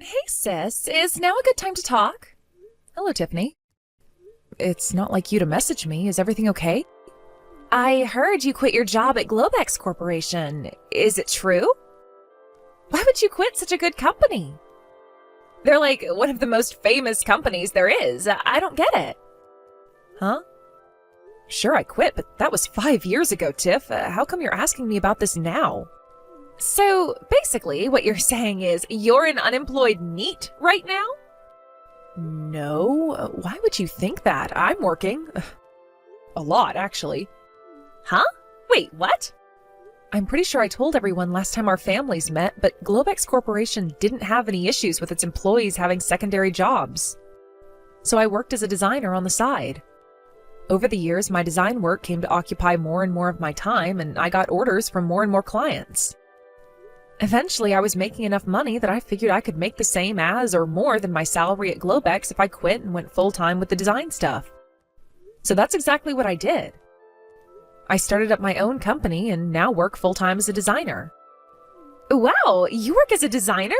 Hey sis, is now a good time to talk? Hello, Tiffany. It's not like you to message me. Is everything okay? I heard you quit your job at Globex Corporation. Is it true? Why would you quit such a good company? They're like one of the most famous companies there is. I don't get it. Huh? Sure, I quit, but that was 5 years ago, Tiff. How come you're asking me about this now? So, basically, what you're saying is you're an unemployed NEET right now? No, why would you think that? I'm working. A lot, actually. Huh? Wait, what? I'm pretty sure I told everyone last time our families met, but Globex Corporation didn't have any issues with its employees having secondary jobs. So I worked as a designer on the side. Over the years, my design work came to occupy more and more of my time, and I got orders from more and more clients. Eventually, I was making enough money that I figured I could make the same as or more than my salary at Globex if I quit and went full-time with the design stuff. So that's exactly what I did. I started up my own company and now work full-time as a designer. Wow, you work as a designer?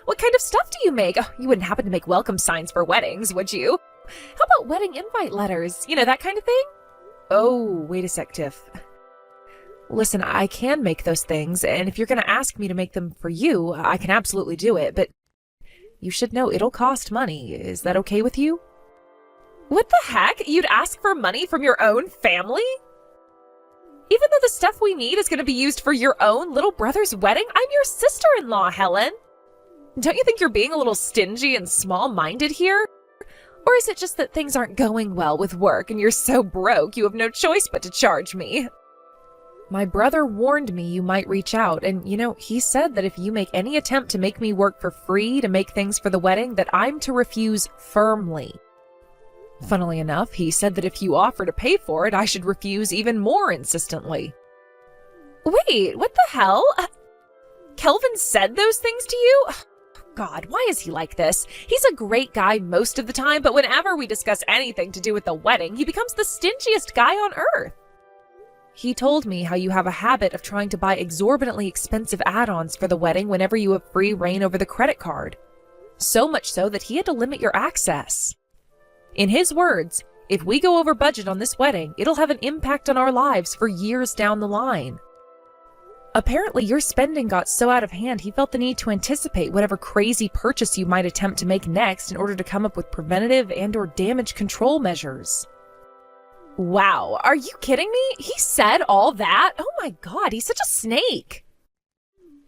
What kind of stuff do you make? You wouldn't happen to make welcome signs for weddings, would you? How about wedding invite letters? You know, that kind of thing? Oh, wait a sec, Tiff. Listen, I can make those things, and if you're going to ask me to make them for you, I can absolutely do it, but you should know it'll cost money. Is that okay with you? What the heck? You'd ask for money from your own family? Even though the stuff we need is going to be used for your own little brother's wedding? I'm your sister-in-law, Helen. Don't you think you're being a little stingy and small-minded here? Or is it just that things aren't going well with work and you're so broke you have no choice but to charge me? My brother warned me you might reach out, and he said that if you make any attempt to make me work for free to make things for the wedding, that I'm to refuse firmly. Funnily enough, he said that if you offer to pay for it, I should refuse even more insistently. Wait, what the hell? Kelvin said those things to you? God, why is he like this? He's a great guy most of the time, but whenever we discuss anything to do with the wedding, he becomes the stingiest guy on earth. He told me how you have a habit of trying to buy exorbitantly expensive add-ons for the wedding whenever you have free reign over the credit card. So much so that he had to limit your access. In his words, if we go over budget on this wedding, it'll have an impact on our lives for years down the line. Apparently, your spending got so out of hand he felt the need to anticipate whatever crazy purchase you might attempt to make next in order to come up with preventative and/or damage control measures. Wow, are you kidding me? He said all that? Oh my God, he's such a snake.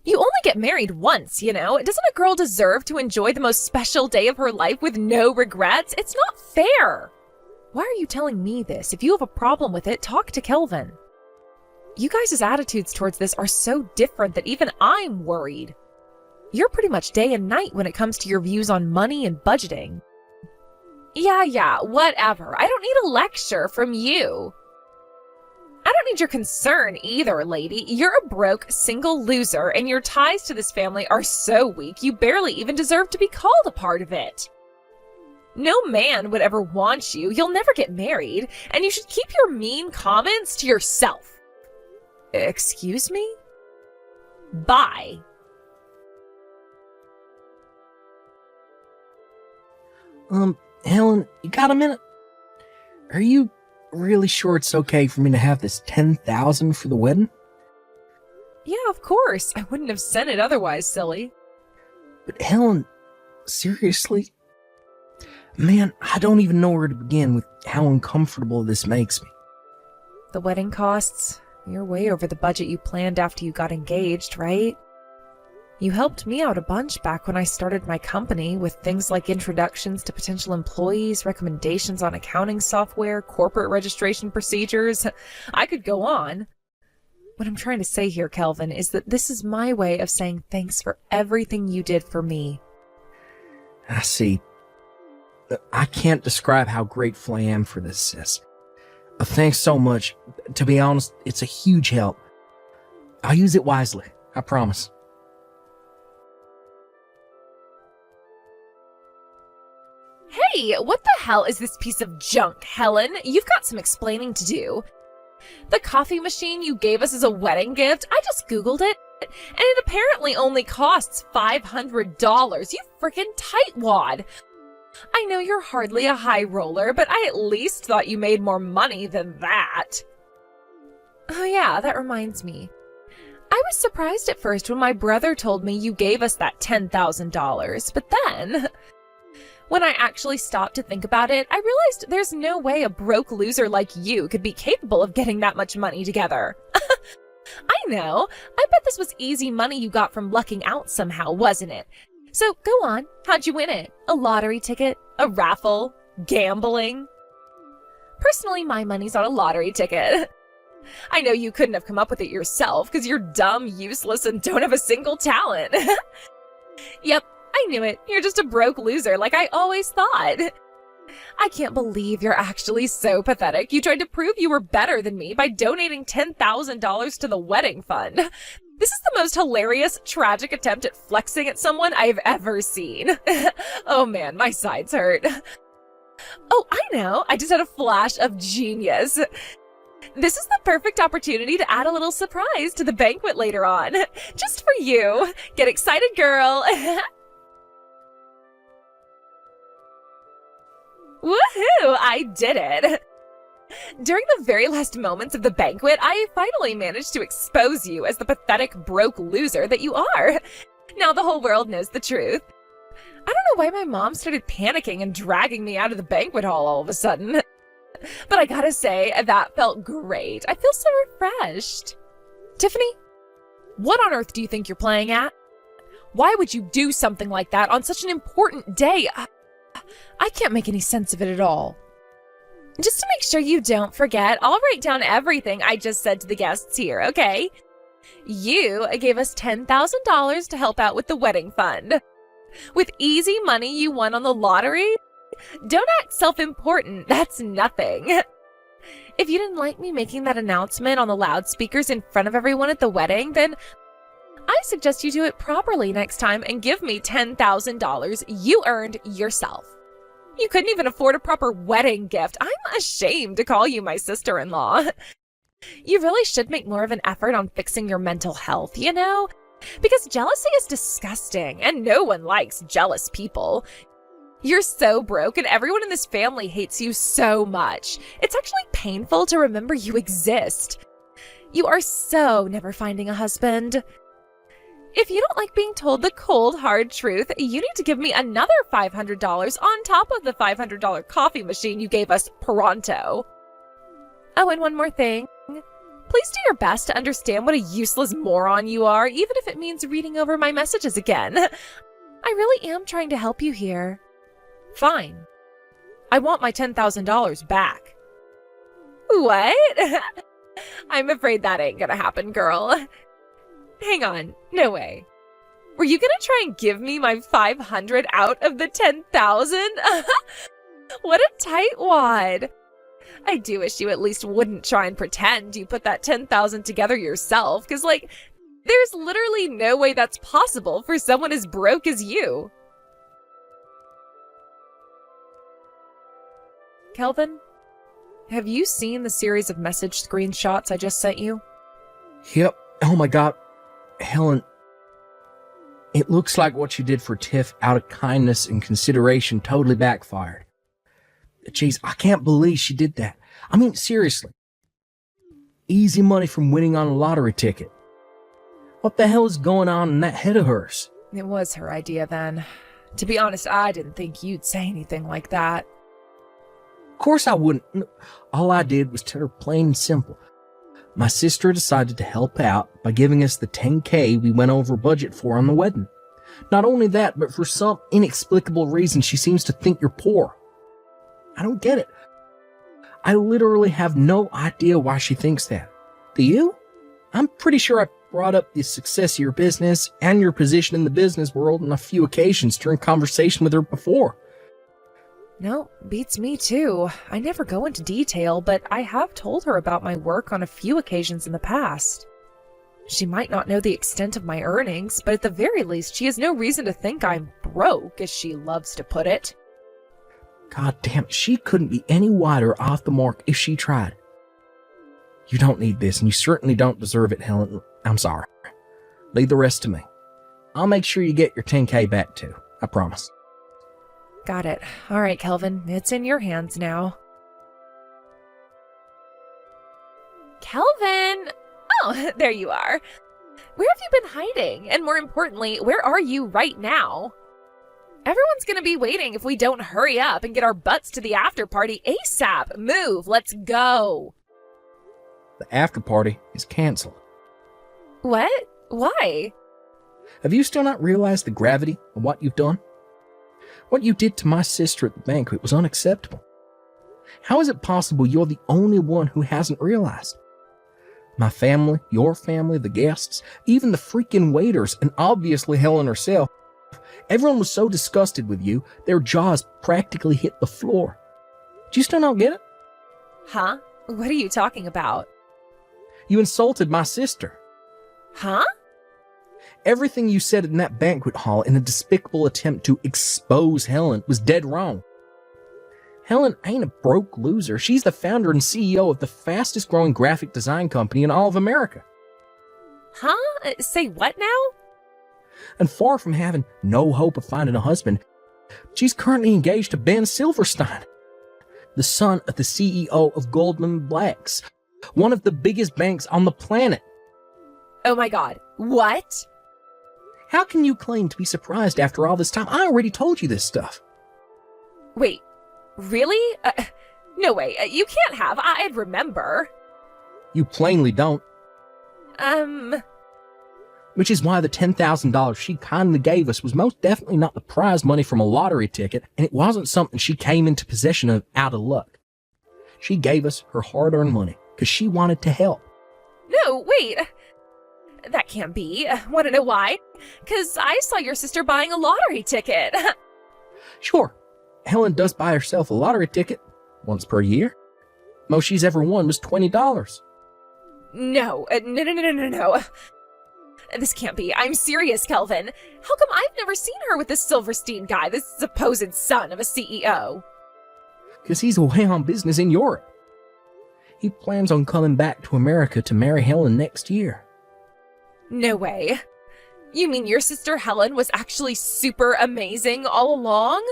You only get married once, Doesn't a girl deserve to enjoy the most special day of her life with no regrets? It's not fair. Why are you telling me this? If you have a problem with it, talk to Kelvin. You guys' attitudes towards this are so different that even I'm worried. You're pretty much day and night when it comes to your views on money and budgeting. Yeah, whatever. I don't need a lecture from you. I don't need your concern either, lady. You're a broke, single loser, and your ties to this family are so weak you barely even deserve to be called a part of it. No man would ever want you. You'll never get married, and you should keep your mean comments to yourself. Excuse me? Bye. Helen, you got a minute? Are you really sure it's okay for me to have this $10,000 for the wedding? Yeah, of course. I wouldn't have sent it otherwise, silly. But Helen, seriously? Man, I don't even know where to begin with how uncomfortable this makes me. The wedding costs? You're way over the budget you planned after you got engaged, right? You helped me out a bunch back when I started my company with things like introductions to potential employees, recommendations on accounting software, corporate registration procedures. I could go on. What I'm trying to say here, Kelvin, is that this is my way of saying thanks for everything you did for me. I see. I can't describe how grateful I am for this, sis. Thanks so much. To be honest, it's a huge help. I'll use it wisely, I promise. Hey, what the hell is this piece of junk, Helen? You've got some explaining to do. The coffee machine you gave us as a wedding gift, I just Googled it. And it apparently only costs $500. You frickin' tightwad. I know you're hardly a high roller, but I at least thought you made more money than that. Oh yeah, that reminds me. I was surprised at first when my brother told me you gave us that $10,000, but then, when I actually stopped to think about it, I realized there's no way a broke loser like you could be capable of getting that much money together. I know. I bet this was easy money you got from lucking out somehow, wasn't it? So go on. How'd you win it? A lottery ticket? A raffle? Gambling? Personally, my money's on a lottery ticket. I know you couldn't have come up with it yourself because you're dumb, useless, and don't have a single talent. Yep, I knew it. You're just a broke loser like I always thought. I can't believe you're actually so pathetic. You tried to prove you were better than me by donating $10,000 to the wedding fund. This is the most hilarious, tragic attempt at flexing at someone I've ever seen. Oh man, my sides hurt. Oh, I know. I just had a flash of genius. This is the perfect opportunity to add a little surprise to the banquet later on. Just for you. Get excited, girl. Woohoo! I did it! During the very last moments of the banquet, I finally managed to expose you as the pathetic, broke loser that you are. Now the whole world knows the truth. I don't know why my mom started panicking and dragging me out of the banquet hall all of a sudden. But I gotta say, that felt great. I feel so refreshed. Tiffany, what on earth do you think you're playing at? Why would you do something like that on such an important day? I can't make any sense of it at all. Just to make sure you don't forget, I'll write down everything I just said to the guests here, okay? You gave us $10,000 to help out with the wedding fund. With easy money you won on the lottery? Don't act self-important, that's nothing. If you didn't like me making that announcement on the loudspeakers in front of everyone at the wedding, then I suggest you do it properly next time and give me $10,000 you earned yourself. You couldn't even afford a proper wedding gift. I'm ashamed to call you my sister-in-law. You really should make more of an effort on fixing your mental health, you know? Because jealousy is disgusting, and no one likes jealous people. You're so broke, and everyone in this family hates you so much. It's actually painful to remember you exist. You are so never finding a husband. If you don't like being told the cold, hard truth, you need to give me another $500 on top of the $500 coffee machine you gave us pronto. Oh, and one more thing. Please do your best to understand what a useless moron you are, even if it means reading over my messages again. I really am trying to help you here. Fine. I want my $10,000 back. What? I'm afraid that ain't gonna happen, girl. Hang on, no way. Were you gonna try and give me my 500 out of the 10,000? What a tightwad. I do wish you at least wouldn't try and pretend you put that 10,000 together yourself, because, like, there's literally no way that's possible for someone as broke as you. Kelvin, have you seen the series of message screenshots I just sent you? Yep. Oh my god. Helen, it looks like what you did for Tiff out of kindness and consideration totally backfired. Jeez, I can't believe she did that. I mean, seriously. Easy money from winning on a lottery ticket. What the hell is going on in that head of hers? It was her idea then. To be honest, I didn't think you'd say anything like that. Of course I wouldn't. All I did was tell her plain and simple. My sister decided to help out by giving us the $10,000 we went over budget for on the wedding. Not only that, but for some inexplicable reason, she seems to think you're poor. I don't get it. I literally have no idea why she thinks that. Do you? I'm pretty sure I brought up the success of your business and your position in the business world on a few occasions during conversation with her before. No, beats me too. I never go into detail, but I have told her about my work on a few occasions in the past. She might not know the extent of my earnings, but at the very least, she has no reason to think I'm broke, as she loves to put it. God damn it, she couldn't be any wider off the mark if she tried. You don't need this, and you certainly don't deserve it, Helen. I'm sorry. Leave the rest to me. I'll make sure you get your 10K back too. I promise. Got it. All right, Kelvin. It's in your hands now. Kelvin! Oh, there you are. Where have you been hiding? And more importantly, where are you right now? Everyone's gonna be waiting if we don't hurry up and get our butts to the after party ASAP. Move, let's go. The after party is canceled. What? Why? Have you still not realized the gravity of what you've done? What you did to my sister at the banquet was unacceptable. How is it possible you're the only one who hasn't realized? My family, your family, the guests, even the freaking waiters, and obviously Helen herself, everyone was so disgusted with you, their jaws practically hit the floor. Do you still not get it? Huh? What are you talking about? You insulted my sister. Huh? Everything you said in that banquet hall in a despicable attempt to expose Helen was dead wrong. Helen ain't a broke loser. She's the founder and CEO of the fastest growing graphic design company in all of America. Huh? Say what now? And far from having no hope of finding a husband, she's currently engaged to Ben Silverstein, the son of the CEO of Goldman Sachs, one of the biggest banks on the planet. Oh my God. What? How can you claim to be surprised after all this time? I already told you this stuff. Wait, really? No way. You can't have. I'd remember. You plainly don't. Which is why the $10,000 she kindly gave us was most definitely not the prize money from a lottery ticket, and it wasn't something she came into possession of out of luck. She gave us her hard-earned money because she wanted to help. No, wait. That can't be. Want to know why? Because I saw your sister buying a lottery ticket. Sure, Helen does buy herself a lottery ticket once per year. Most she's ever won was $20. No. This can't be. I'm serious, Kelvin. How come I've never seen her with this Silverstein guy, this supposed son of a CEO? Because he's away on business in Europe. He plans on coming back to America to marry Helen next year. No way. You mean your sister Helen was actually super amazing all along?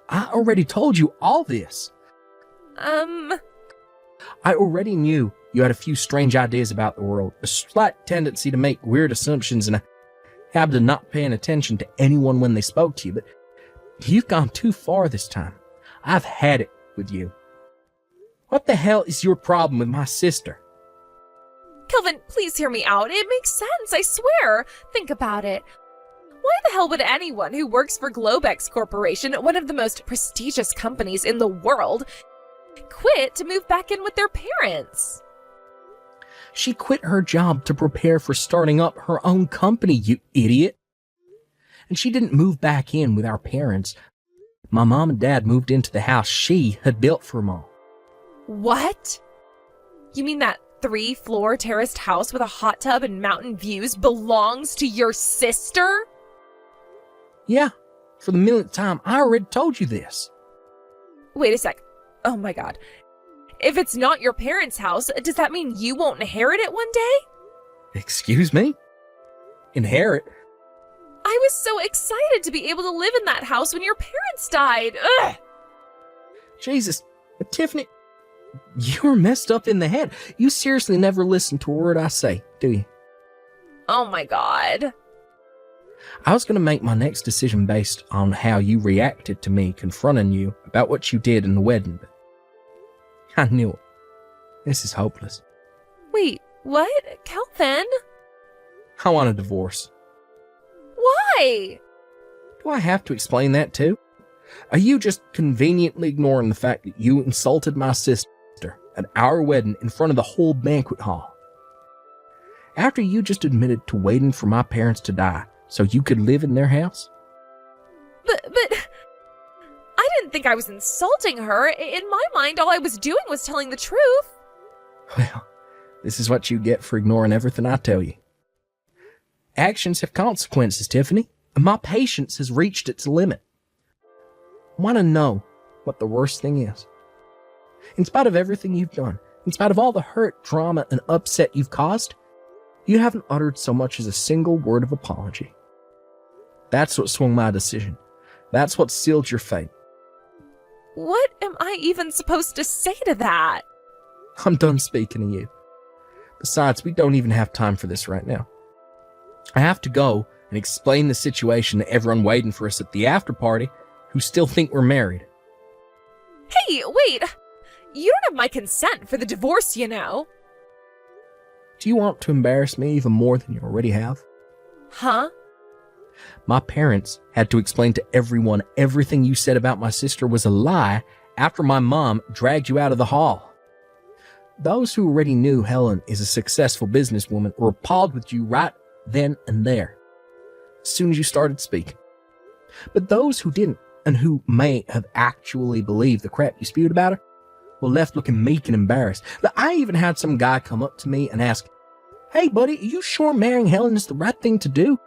I already told you all this. I already knew you had a few strange ideas about the world, a slight tendency to make weird assumptions, and a habit of not paying attention to anyone when they spoke to you, but you've gone too far this time. I've had it with you. What the hell is your problem with my sister? Kelvin, please hear me out. It makes sense, I swear. Think about it. Why the hell would anyone who works for Globex Corporation, one of the most prestigious companies in the world, quit to move back in with their parents? She quit her job to prepare for starting up her own company, you idiot. And she didn't move back in with our parents. My mom and dad moved into the house she had built for them all. What? You mean that 3-floor terraced house with a hot tub and mountain views belongs to your sister? Yeah, for the millionth time, I already told you this. Wait a sec. Oh my God. If it's not your parents' house, does that mean you won't inherit it one day? Excuse me? Inherit? I was so excited to be able to live in that house when your parents died. Ugh! Jesus, Tiffany, you're messed up in the head. You seriously never listen to a word I say, do you? Oh my God. I was going to make my next decision based on how you reacted to me confronting you about what you did in the wedding, but I knew it. This is hopeless. Wait, what? Kelvin? I want a divorce. Why? Do I have to explain that too? Are you just conveniently ignoring the fact that you insulted my sister at our wedding in front of the whole banquet hall? After you just admitted to waiting for my parents to die so you could live in their house? But I didn't think I was insulting her. In my mind, all I was doing was telling the truth. Well, this is what you get for ignoring everything I tell you. Actions have consequences, Tiffany, and my patience has reached its limit. I want to know what the worst thing is. In spite of everything you've done, in spite of all the hurt, drama, and upset you've caused, You haven't uttered so much as a single word of apology. That's what swung my decision. That's what sealed your fate. What am I even supposed to say to that? I'm done speaking to you. Besides, we don't even have time for this right now. I have to go and explain the situation to everyone waiting for us at the after party who still think we're married. Hey, wait! You don't have my consent for the divorce, you know. Do you want to embarrass me even more than you already have? Huh? My parents had to explain to everyone everything you said about my sister was a lie after my mom dragged you out of the hall. Those who already knew Helen is a successful businesswoman were appalled with you right then and there, as soon as you started speaking. But those who didn't, and who may have actually believed the crap you spewed about her, were left looking meek and embarrassed. I even had some guy come up to me and ask, "Hey buddy, are you sure marrying Helen is the right thing to do?"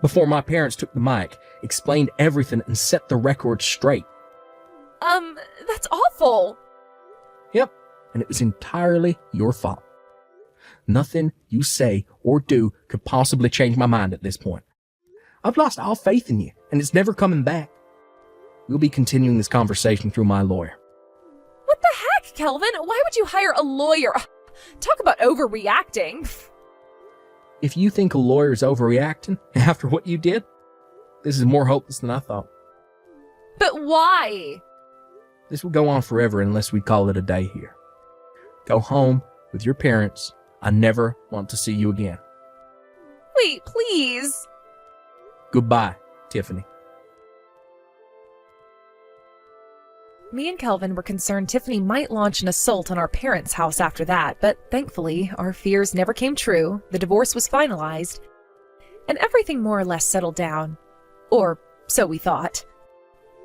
Before my parents took the mic, explained everything, and set the record straight. That's awful. Yep, and it was entirely your fault. Nothing you say or do could possibly change my mind at this point. I've lost all faith in you, and it's never coming back. We'll be continuing this conversation through my lawyer. What the heck, Kelvin? Why would you hire a lawyer? Talk about overreacting. If you think a lawyer's overreacting after what you did, this is more hopeless than I thought. But why? This will go on forever unless we call it a day here. Go home with your parents. I never want to see you again. Wait, please. Goodbye, Tiffany. Me and Kelvin were concerned Tiffany might launch an assault on our parents' house after that, but thankfully, our fears never came true, the divorce was finalized, and everything more or less settled down. Or so we thought.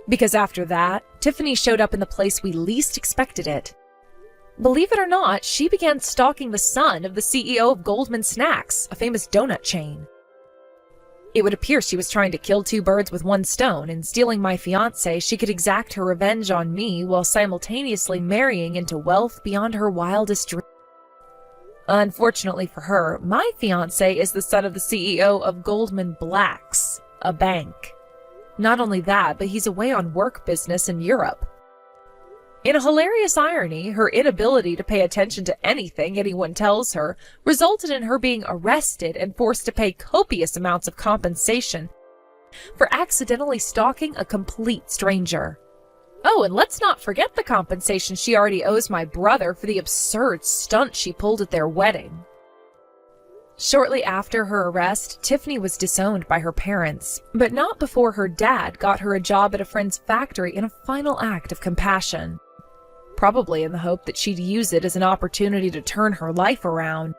Because after that, Tiffany showed up in the place we least expected it. Believe it or not, she began stalking the son of the CEO of Goldman Snacks, a famous donut chain. It would appear she was trying to kill two birds with one stone. In stealing my fiancé, she could exact her revenge on me while simultaneously marrying into wealth beyond her wildest dreams. Unfortunately for her, my fiancé is the son of the CEO of Goldman Blacks, a bank. Not only that, but he's away on work business in Europe. In a hilarious irony, her inability to pay attention to anything anyone tells her resulted in her being arrested and forced to pay copious amounts of compensation for accidentally stalking a complete stranger. Oh, and let's not forget the compensation she already owes my brother for the absurd stunt she pulled at their wedding. Shortly after her arrest, Tiffany was disowned by her parents, but not before her dad got her a job at a friend's factory in a final act of compassion. Probably in the hope that she'd use it as an opportunity to turn her life around.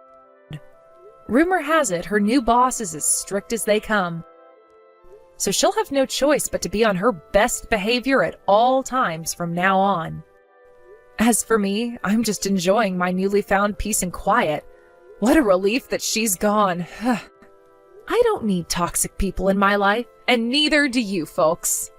Rumor has it her new boss is as strict as they come, so she'll have no choice but to be on her best behavior at all times from now on. As for me, I'm just enjoying my newly found peace and quiet. What a relief that she's gone. I don't need toxic people in my life, and neither do you folks.